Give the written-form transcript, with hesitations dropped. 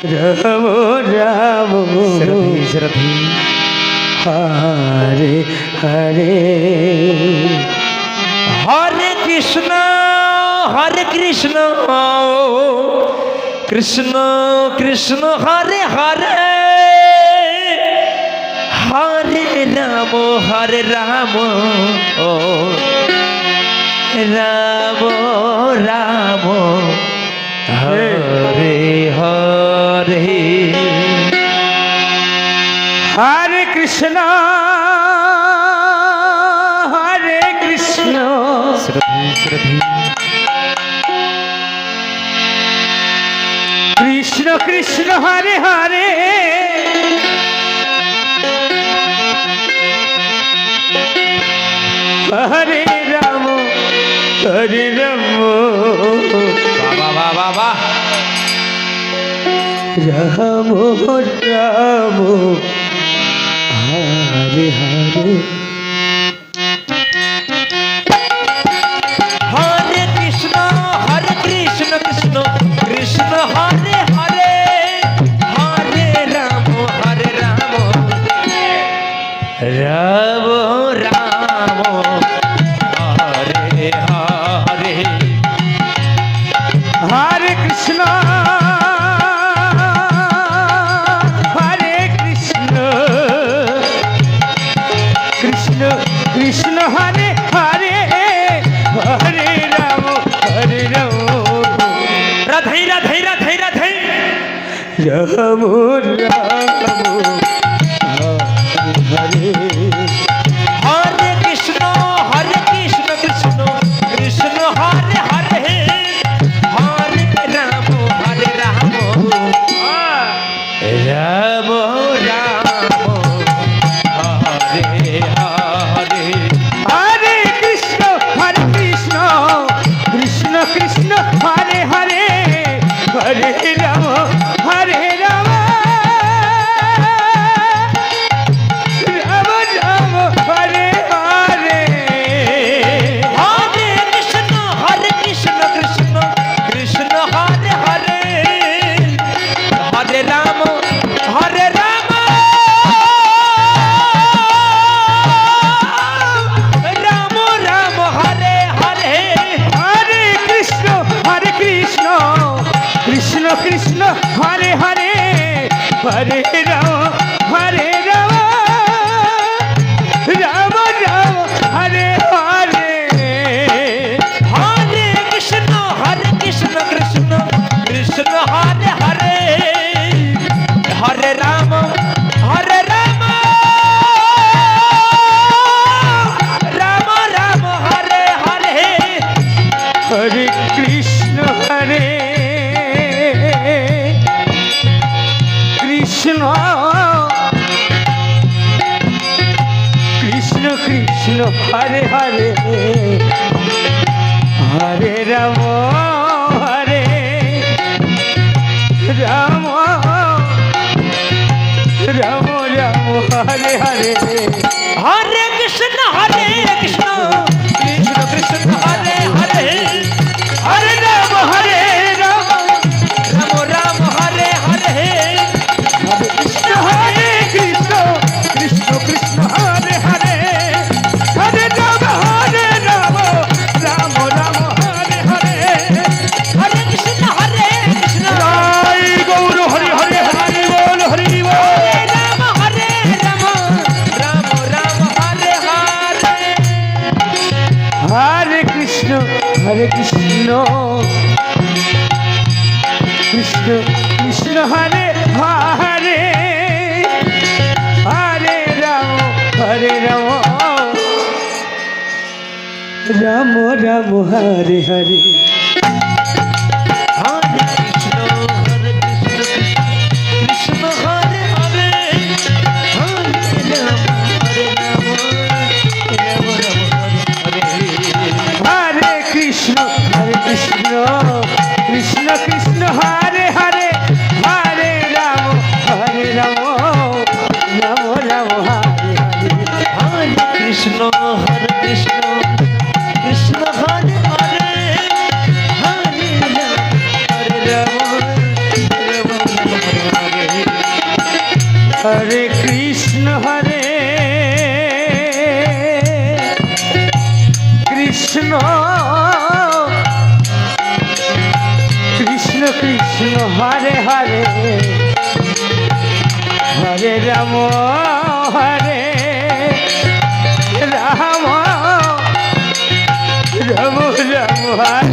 রাম রাম শ্রদ্ধি হরে হরে হরে কৃষ্ণ কৃষ্ণ কৃষ্ণ হরে হরে হরে রাম রাম রাম হরে হরে হরে কৃষ্ণ হরে কৃষ্ণ শ্রদ্ধি কৃষ্ণ কৃষ্ণ হরে হরে হরে রাম বাবা বাবা রাম রাম হরে হরে হরে কৃষ্ণ কৃষ্ণ কৃষ্ণ হরে হরে হরে রাম রাম রাম হরে হরে হরে কৃষ্ণ হরে কৃষ্ণ কৃষ্ণ কৃষ্ণ হরে হরে হরে রাম রাধে রাধে রাধে রাধে রাম রাম হরে হরে কৃষ্ণ কৃষ্ণ কৃষ্ণ হরে হরে হরে রাম রাম হরে হরে হরে কৃষ্ণ কৃষ্ণ কৃষ্ণ হরে হরে হরে রাম রাম রাম হরে হরে হরে কৃষ্ণ কৃষ্ণ কৃষ্ণ হরে হরে হরে রাম রাম রাম হরে হরে হরে কৃষ্ণ কৃষ্ণ কৃষ্ণ হরে হরে হরে রাম রাম রাম হরে হরে হরে কৃষ্ণ কৃষ্ণ কৃষ্ণ হরে হরে হরে রাম রাম রাম হরে হরে হরে কৃষ্ণ কৃষ্ণ কৃষ্ণ কৃষ্ণ হরে হরে হরে রাম রাম রাম হরে হরে হরে কৃষ্ণ কৃষ্ণ কৃষ্ণ হরে হরে হরে রাম রাম রাম হরে হরে হরে কৃষ্ণ কৃষ্ণ কৃষ্ণ হরে হরে হরে রাম রাম রাম হরে হরে হরে কৃষ্ণ কৃষ্ণ জয় গৌর হরি হরে হরি বল হরি বল হরে রাম রাম হরে হরে হরে কৃষ্ণ কৃষ্ণ কৃষ্ণ হরে হরে হরে রাম রাম রাম হরে হরে হরে কৃষ্ণ কৃষ্ণ হরে হরে হরে রাম রাম রাম হরে হরে কৃষ্ণ কৃষ্ণ কৃষ্ণ হরে হরে হরে রাম রাম রাম হরে হরে হরে কৃষ্ণ কৃষ্ণ হরে হরে হরে রাম রাম রাম হরে কৃষ্ণ কৃষ্ণ কৃষ্ণ হরে হরে হরে রাম হরে রাম রাম রাম হরে